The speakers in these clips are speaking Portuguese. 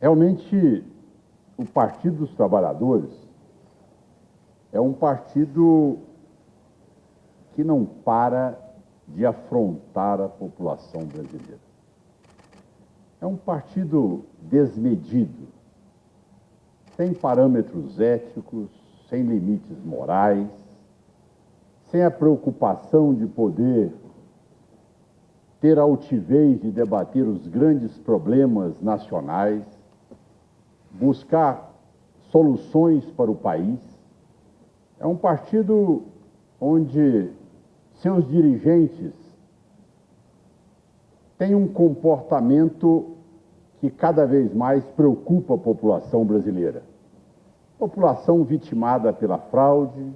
Realmente, o Partido dos Trabalhadores é um partido que não para de afrontar a população brasileira. É um partido desmedido, sem parâmetros éticos, sem limites morais, sem a preocupação de poder ter a altivez de debater os grandes problemas nacionais, buscar soluções para o país. É um partido onde seus dirigentes têm um comportamento que cada vez mais preocupa a população brasileira. População vitimada pela fraude,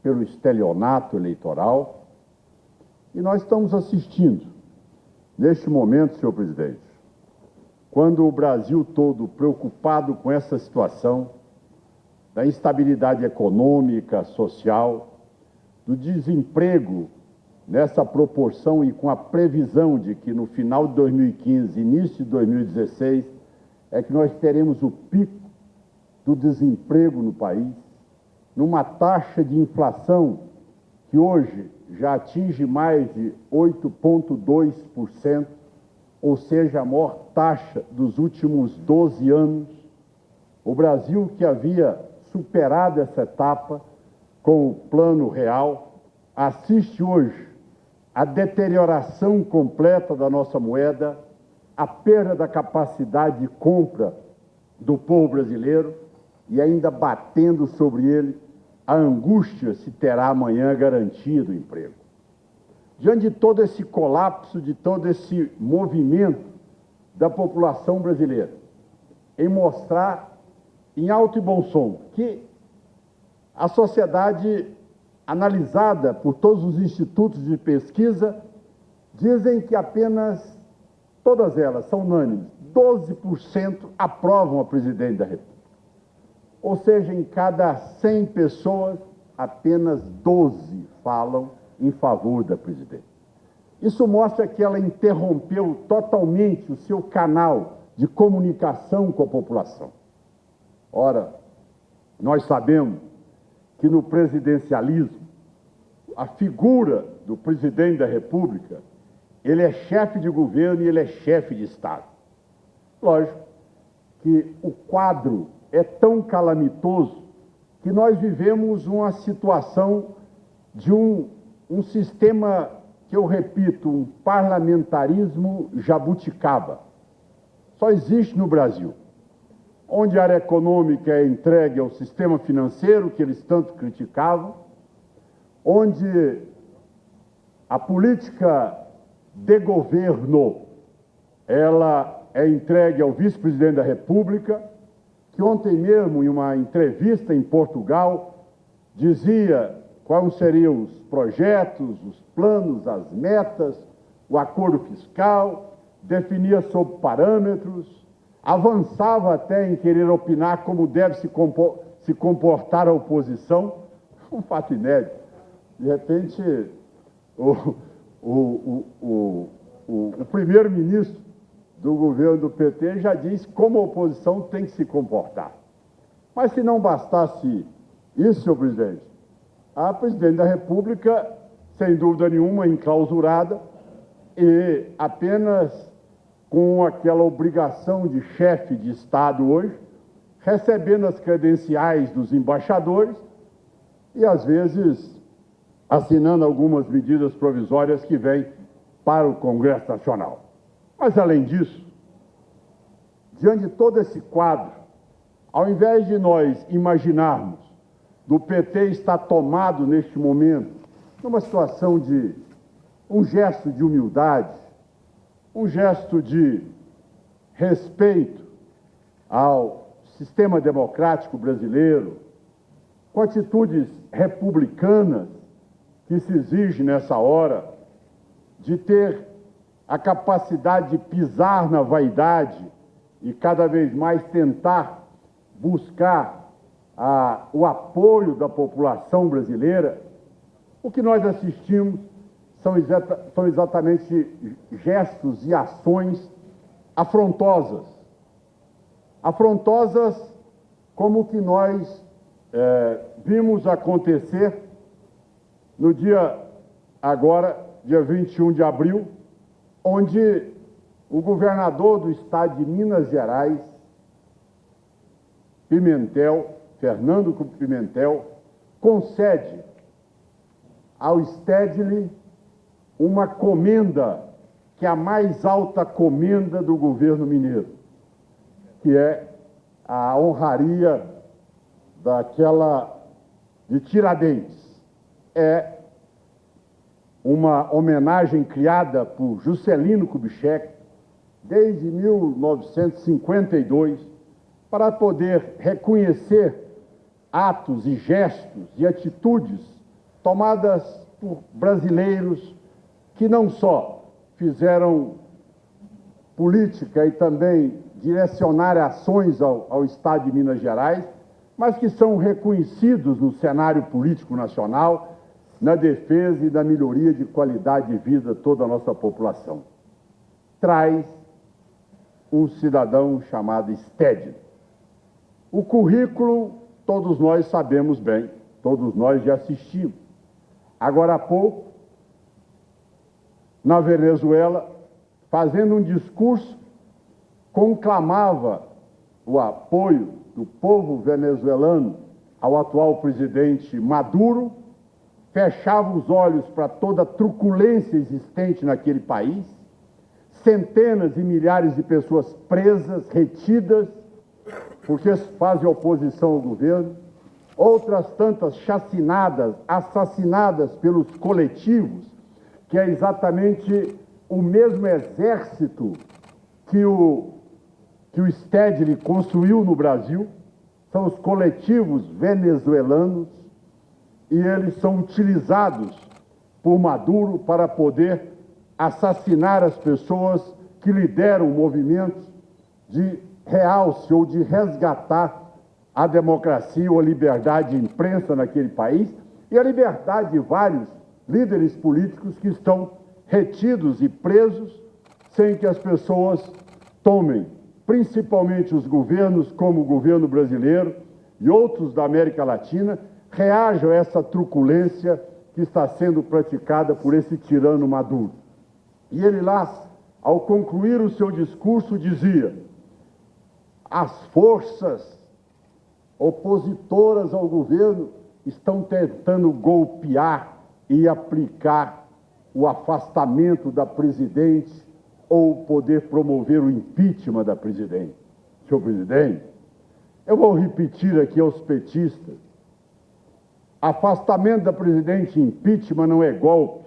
pelo estelionato eleitoral. E nós estamos assistindo, neste momento, senhor presidente, quando o Brasil todo preocupado com essa situação, da instabilidade econômica, social, do desemprego nessa proporção e com a previsão de que no final de 2015, início de 2016, é que nós teremos o pico do desemprego no país, numa taxa de inflação que hoje já atinge mais de 8,2%, ou seja, a maior taxa dos últimos 12 anos. O Brasil, que havia superado essa etapa com o Plano Real, assiste hoje à deterioração completa da nossa moeda, a perda da capacidade de compra do povo brasileiro e ainda batendo sobre ele a angústia se terá amanhã garantia do emprego. Diante de todo esse colapso, de todo esse movimento da população brasileira, em mostrar em alto e bom som que a sociedade, analisada por todos os institutos de pesquisa, dizem que apenas, todas elas são unânimes, 12% aprovam a presidente da República. Ou seja, em cada 100 pessoas, apenas 12 falam em favor da presidente. Isso mostra que ela interrompeu totalmente o seu canal de comunicação com a população. Ora, nós sabemos que no presidencialismo, a figura do presidente da República, ele é chefe de governo e ele é chefe de Estado. Lógico que o quadro é tão calamitoso que nós vivemos uma situação de um sistema, que eu repito, um parlamentarismo jabuticaba. Só existe no Brasil, onde a área econômica é entregue ao sistema financeiro, que eles tanto criticavam, onde a política de governo, ela é entregue ao vice-presidente da República, que ontem mesmo, em uma entrevista em Portugal, dizia quais seriam os projetos, os planos, as metas, o acordo fiscal, definia sob parâmetros, avançava até em querer opinar como deve se comportar a oposição. Um fato inédito. De repente, o primeiro-ministro do governo do PT já disse como a oposição tem que se comportar. Mas se não bastasse isso, senhor presidente, a presidente da República, sem dúvida nenhuma, enclausurada e apenas com aquela obrigação de chefe de Estado hoje, recebendo as credenciais dos embaixadores e, às vezes, assinando algumas medidas provisórias que vêm para o Congresso Nacional. Mas, além disso, diante de todo esse quadro, ao invés de nós imaginarmos do PT estar tomado neste momento, numa situação de um gesto de humildade, um gesto de respeito ao sistema democrático brasileiro, com atitudes republicanas que se exige nessa hora, de ter a capacidade de pisar na vaidade e cada vez mais tentar buscar o apoio da população brasileira, o que nós assistimos são exatamente gestos e ações afrontosas, afrontosas como o que nós vimos acontecer no dia 21 de abril, onde o governador do estado de Minas Gerais, Fernando Pimentel, concede ao Stedley uma comenda, que é a mais alta comenda do governo mineiro, que é a honraria de Tiradentes. É uma homenagem criada por Juscelino Kubitschek desde 1952 para poder reconhecer atos e gestos e atitudes tomadas por brasileiros que não só fizeram política e também direcionaram ações ao Estado de Minas Gerais, mas que são reconhecidos no cenário político nacional, na defesa e da melhoria de qualidade de vida de toda a nossa população. Traz um cidadão chamado Stedley. O currículo, todos nós sabemos bem, todos nós já assistimos. Agora há pouco, na Venezuela, fazendo um discurso, conclamava o apoio do povo venezuelano ao atual presidente Maduro, fechava os olhos para toda a truculência existente naquele país, centenas e milhares de pessoas presas, retidas, porque fazem oposição ao governo, outras tantas chacinadas, assassinadas pelos coletivos, que é exatamente o mesmo exército que o Stedley construiu no Brasil, são os coletivos venezuelanos, e eles são utilizados por Maduro para poder assassinar as pessoas que lideram movimentos de realce ou de resgatar a democracia ou a liberdade de imprensa naquele país e a liberdade de vários líderes políticos que estão retidos e presos sem que as pessoas tomem, principalmente os governos como o governo brasileiro e outros da América Latina, reajam a essa truculência que está sendo praticada por esse tirano Maduro. E ele lá, ao concluir o seu discurso, dizia: as forças opositoras ao governo estão tentando golpear e aplicar o afastamento da presidente ou poder promover o impeachment da presidente. Senhor presidente, eu vou repetir aqui aos petistas: afastamento da presidente e impeachment não é golpe.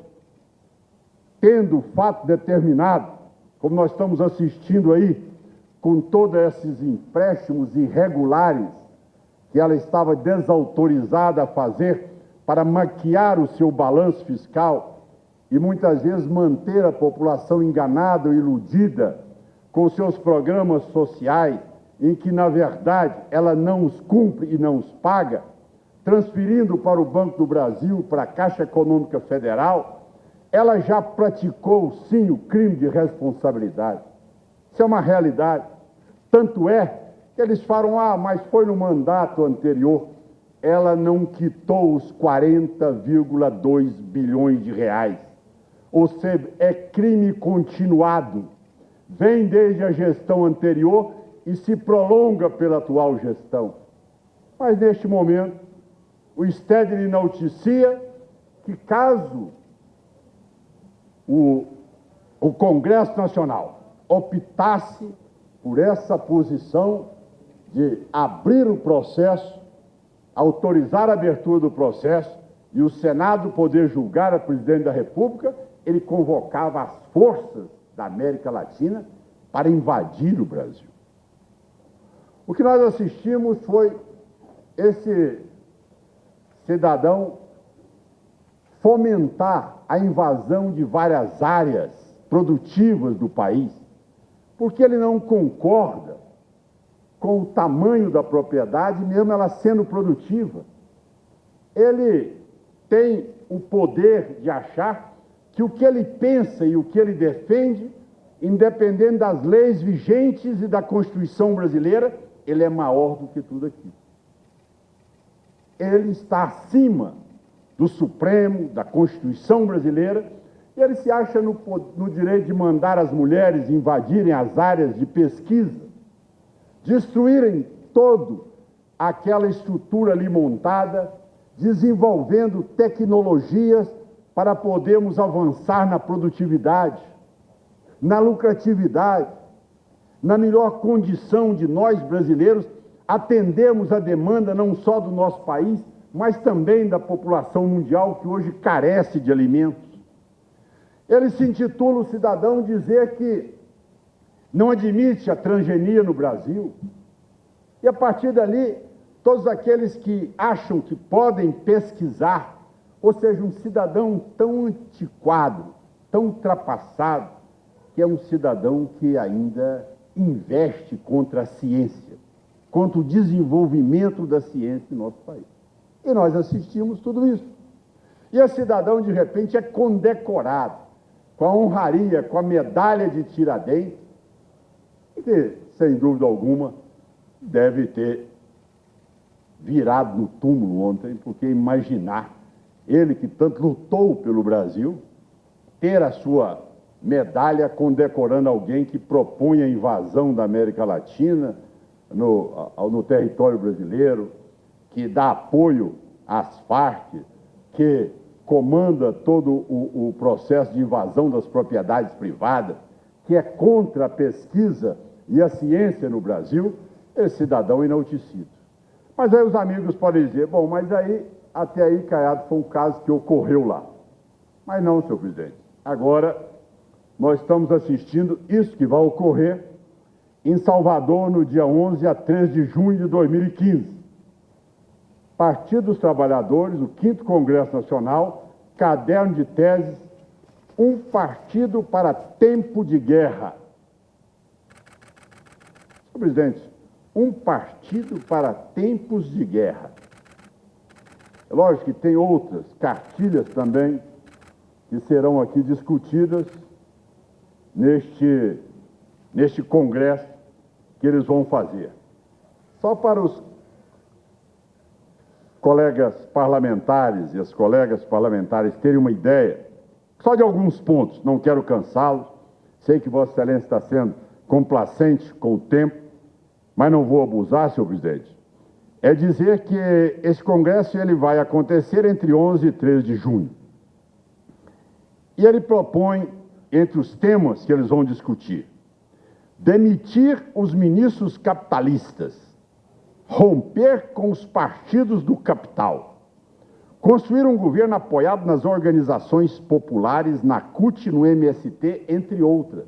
Tendo o fato determinado, como nós estamos assistindo aí, com todos esses empréstimos irregulares que ela estava desautorizada a fazer para maquiar o seu balanço fiscal e muitas vezes manter a população enganada ou iludida com seus programas sociais, em que, na verdade, ela não os cumpre e não os paga, transferindo para o Banco do Brasil, para a Caixa Econômica Federal, ela já praticou, sim, o crime de responsabilidade. Isso é uma realidade. Tanto é que eles falam: mas foi no mandato anterior. Ela não quitou os 40,2 bilhões de reais. Ou seja, é crime continuado. Vem desde a gestão anterior e se prolonga pela atual gestão. Mas, neste momento, o Stedley noticia que, caso o Congresso Nacional optasse por essa posição de abrir o processo, autorizar a abertura do processo e o Senado poder julgar a presidente da República, ele convocava as forças da América Latina para invadir o Brasil. O que nós assistimos foi esse cidadão fomentar a invasão de várias áreas produtivas do país, porque ele não concorda com o tamanho da propriedade, mesmo ela sendo produtiva. Ele tem o poder de achar que o que ele pensa e o que ele defende, independente das leis vigentes e da Constituição brasileira, ele é maior do que tudo aquilo. Ele está acima do Supremo, da Constituição brasileira, e ele se acha no direito de mandar as mulheres invadirem as áreas de pesquisa, destruírem toda aquela estrutura ali montada, desenvolvendo tecnologias para podermos avançar na produtividade, na lucratividade, na melhor condição de nós brasileiros atendermos a demanda não só do nosso país, mas também da população mundial que hoje carece de alimentos. Ele se intitula o cidadão dizer que não admite a transgenia no Brasil. E a partir dali, todos aqueles que acham que podem pesquisar, ou seja, um cidadão tão antiquado, tão ultrapassado, que é um cidadão que ainda investe contra a ciência, contra o desenvolvimento da ciência em nosso país. E nós assistimos tudo isso. E esse cidadão, de repente, é condecorado com a honraria, com a medalha de Tiradentes, que, sem dúvida alguma, deve ter virado no túmulo ontem, porque imaginar ele que tanto lutou pelo Brasil, ter a sua medalha condecorando alguém que propõe a invasão da América Latina no território brasileiro, que dá apoio às Farc, que comanda todo o processo de invasão das propriedades privadas, que é contra a pesquisa e a ciência no Brasil, esse cidadão enaltecido. Mas aí os amigos podem dizer, bom, mas aí, até aí, Caiado, foi um caso que ocorreu lá. Mas não, senhor presidente. Agora, nós estamos assistindo isso que vai ocorrer em Salvador, no dia 11 a 13 de junho de 2015. Partido dos Trabalhadores, o 5º Congresso Nacional, caderno de teses, um partido para tempo de guerra. Senhor presidente, um partido para tempos de guerra. É lógico que tem outras cartilhas também que serão aqui discutidas neste congresso que eles vão fazer. Só para os colegas parlamentares e as colegas parlamentares terem uma ideia, só de alguns pontos, não quero cansá-los, sei que Vossa Excelência está sendo complacente com o tempo, mas não vou abusar, senhor presidente. É dizer que esse congresso ele vai acontecer entre 11 e 13 de junho. E ele propõe, entre os temas que eles vão discutir, demitir os ministros capitalistas, romper com os partidos do capital, construir um governo apoiado nas organizações populares, na CUT, no MST, entre outras.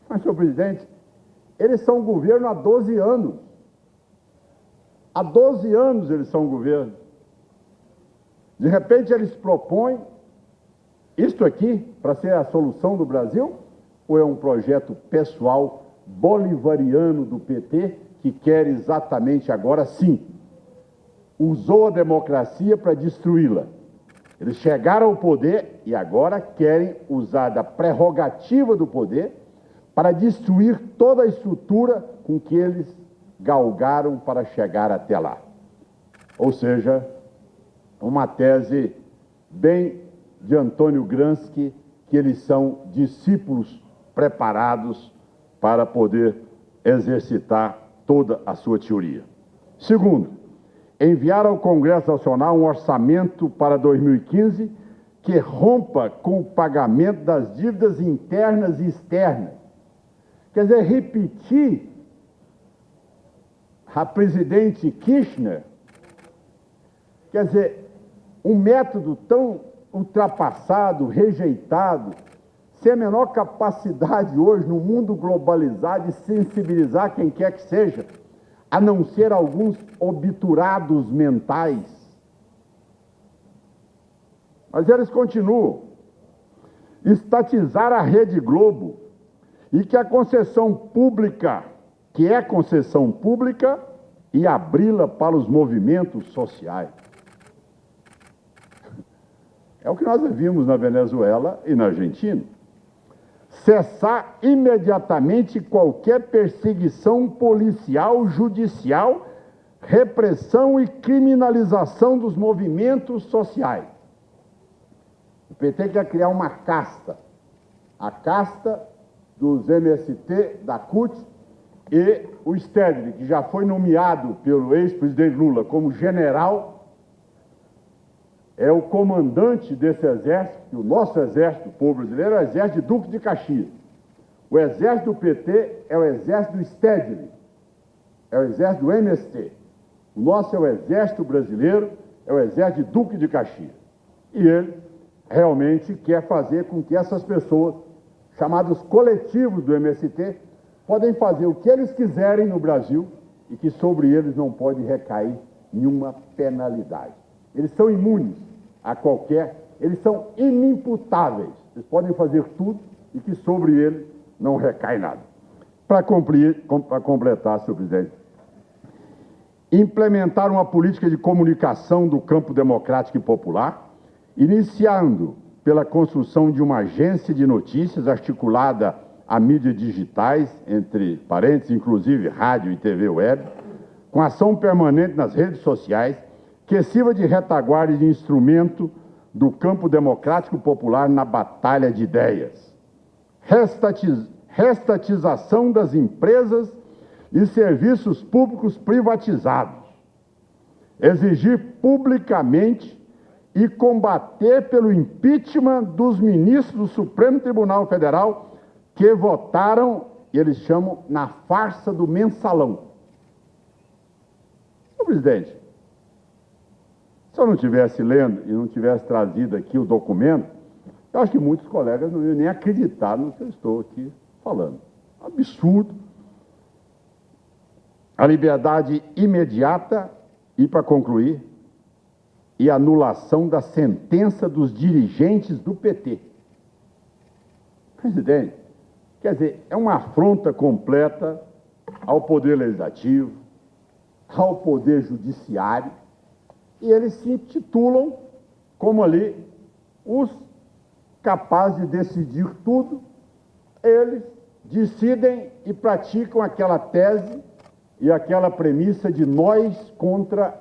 Mas, senhor presidente, eles são governo há 12 anos. Há 12 anos eles são governo. De repente eles propõem isto aqui para ser a solução do Brasil? Ou é um projeto pessoal bolivariano do PT que quer exatamente agora sim, usou a democracia para destruí-la. Eles chegaram ao poder e agora querem usar da prerrogativa do poder para destruir toda a estrutura com que eles galgaram para chegar até lá. Ou seja, uma tese bem de Antônio Gramsci, que eles são discípulos preparados para poder exercitar toda a sua teoria. Segundo, enviar ao Congresso Nacional um orçamento para 2015 que rompa com o pagamento das dívidas internas e externas. Quer dizer, repetir a presidente Kirchner, quer dizer, um método tão ultrapassado, rejeitado, sem a menor capacidade hoje no mundo globalizado de sensibilizar quem quer que seja, a não ser alguns obturados mentais. Mas eles continuam. Estatizar a Rede Globo e que a concessão pública, que é concessão pública, e abri-la para os movimentos sociais. É o que nós vimos na Venezuela e na Argentina. cessar imediatamente qualquer perseguição policial, judicial, repressão e criminalização dos movimentos sociais. O PT quer criar uma casta, a casta dos MST, da CUT, e o Stedley, que já foi nomeado pelo ex-presidente Lula como general, é o comandante desse exército, que o nosso exército, o povo brasileiro, é o exército de Duque de Caxias. O exército do PT é o exército do Stedley, é o exército do MST. O nosso é o exército brasileiro, é o exército de Duque de Caxias. E ele realmente quer fazer com que essas pessoas, chamados coletivos do MST, podem fazer o que eles quiserem no Brasil e que sobre eles não pode recair nenhuma penalidade. Eles são imunes a eles são inimputáveis. Eles podem fazer tudo e que sobre eles não recai nada. Para completar, senhor presidente, implementar uma política de comunicação do campo democrático e popular, iniciando pela construção de uma agência de notícias articulada a mídias digitais, entre parênteses, inclusive rádio e TV web, com ação permanente nas redes sociais, que sirva de retaguarda e de instrumento do campo democrático popular na batalha de ideias. Restatização das empresas e serviços públicos privatizados. Exigir publicamente e combater pelo impeachment dos ministros do Supremo Tribunal Federal que votaram, eles chamam, na farsa do mensalão. Senhor presidente, se eu não estivesse lendo e não tivesse trazido aqui o documento, eu acho que muitos colegas não iam nem acreditar no que eu estou aqui falando. Absurdo. A liberdade imediata e, para concluir, e anulação da sentença dos dirigentes do PT. Presidente, quer dizer, é uma afronta completa ao Poder Legislativo, ao Poder Judiciário, e eles se intitulam como ali os capazes de decidir tudo. Eles decidem e praticam aquela tese e aquela premissa de nós contra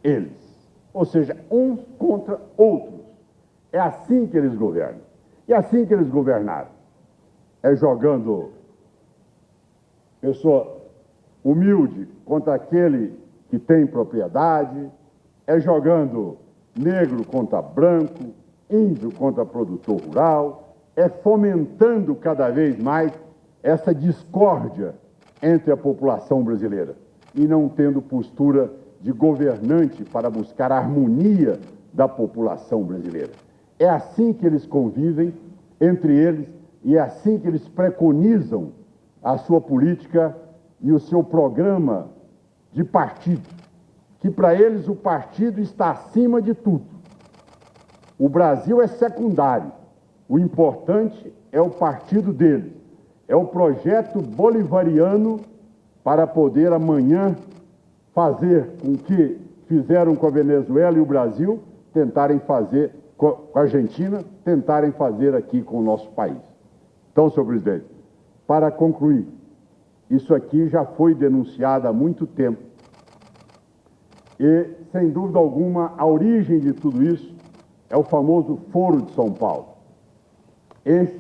eles. Ou seja, uns contra outros. É assim que eles governam. E é assim que eles governaram. É jogando pessoa humilde contra aquele que tem propriedade, é jogando negro contra branco, índio contra produtor rural, é fomentando cada vez mais essa discórdia entre a população brasileira e não tendo postura de governante para buscar a harmonia da população brasileira. É assim que eles convivem entre eles e é assim que eles preconizam a sua política e o seu programa de partido, que para eles o partido está acima de tudo. O Brasil é secundário, o importante é o partido deles, é o projeto bolivariano para poder amanhã fazer com que fizeram com a Venezuela e o Brasil, tentarem fazer com a Argentina, tentarem fazer aqui com o nosso país. Então, senhor presidente, para concluir, isso aqui já foi denunciado há muito tempo e, sem dúvida alguma, a origem de tudo isso é o famoso Foro de São Paulo. Esse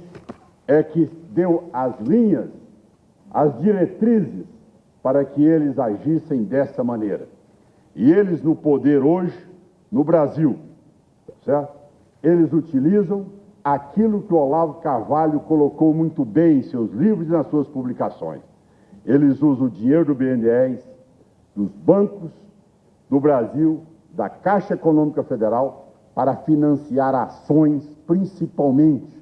é que deu as linhas, as diretrizes para que eles agissem dessa maneira. E eles no poder hoje, no Brasil, certo? Eles utilizam aquilo que o Olavo Carvalho colocou muito bem em seus livros e nas suas publicações. Eles usam o dinheiro do BNDES, dos bancos do Brasil, da Caixa Econômica Federal, para financiar ações, principalmente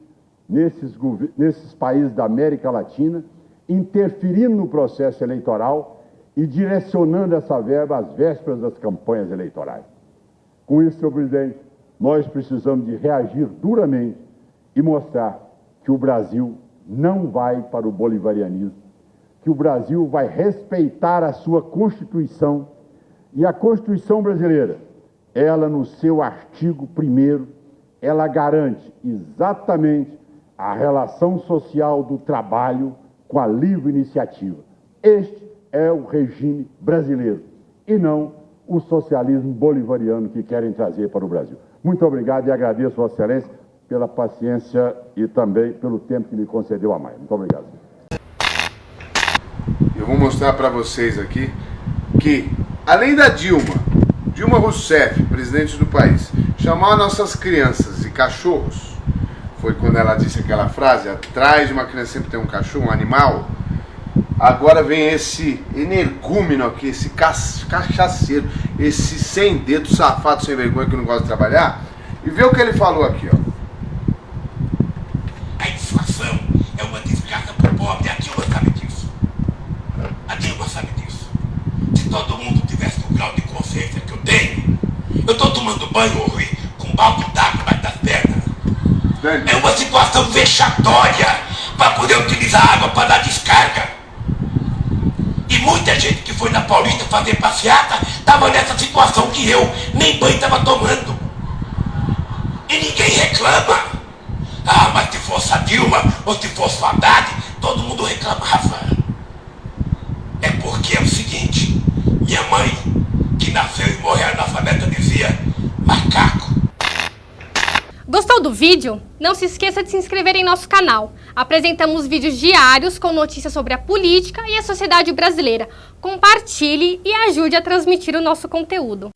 nesses países da América Latina, interferindo no processo eleitoral e direcionando essa verba às vésperas das campanhas eleitorais. Com isso, senhor presidente, nós precisamos de reagir duramente e mostrar que o Brasil não vai para o bolivarianismo, que o Brasil vai respeitar a sua Constituição e a Constituição brasileira, ela no seu artigo 1º, ela garante exatamente a relação social do trabalho com a livre iniciativa. Este é o regime brasileiro e não o socialismo bolivariano que querem trazer para o Brasil. Muito obrigado e agradeço, Vossa Excelência, pela paciência e também pelo tempo que me concedeu a mais. Muito obrigado. Eu vou mostrar para vocês aqui que, além da Dilma Rousseff, presidente do país, chamar nossas crianças de cachorros, foi quando ela disse aquela frase, atrás de uma criança sempre tem um cachorro, um animal. Agora vem esse energúmeno aqui, esse cachaceiro, esse sem dedo, safado, sem vergonha, que não gosta de trabalhar, e vê o que ele falou aqui, ó. A inflação é uma desgraça pro pobre, a Dilma sabe disso. A Dilma sabe disso. Se todo mundo tivesse o grau de consciência que eu tenho, eu tô tomando banho hoje com um balde d'água embaixo das pernas. É uma situação vexatória para poder utilizar água para dar descarga. E muita gente que foi na Paulista fazer passeata estava nessa situação que eu, nem banho estava tomando. E ninguém reclama. Ah, mas se fosse a Dilma ou se fosse o Haddad, todo mundo reclamava. É porque é o seguinte, minha mãe, que nasceu e morreu analfabeta, dizia macaco. Gostou do vídeo? Não se esqueça de se inscrever em nosso canal. Apresentamos vídeos diários com notícias sobre a política e a sociedade brasileira. Compartilhe e ajude a transmitir o nosso conteúdo.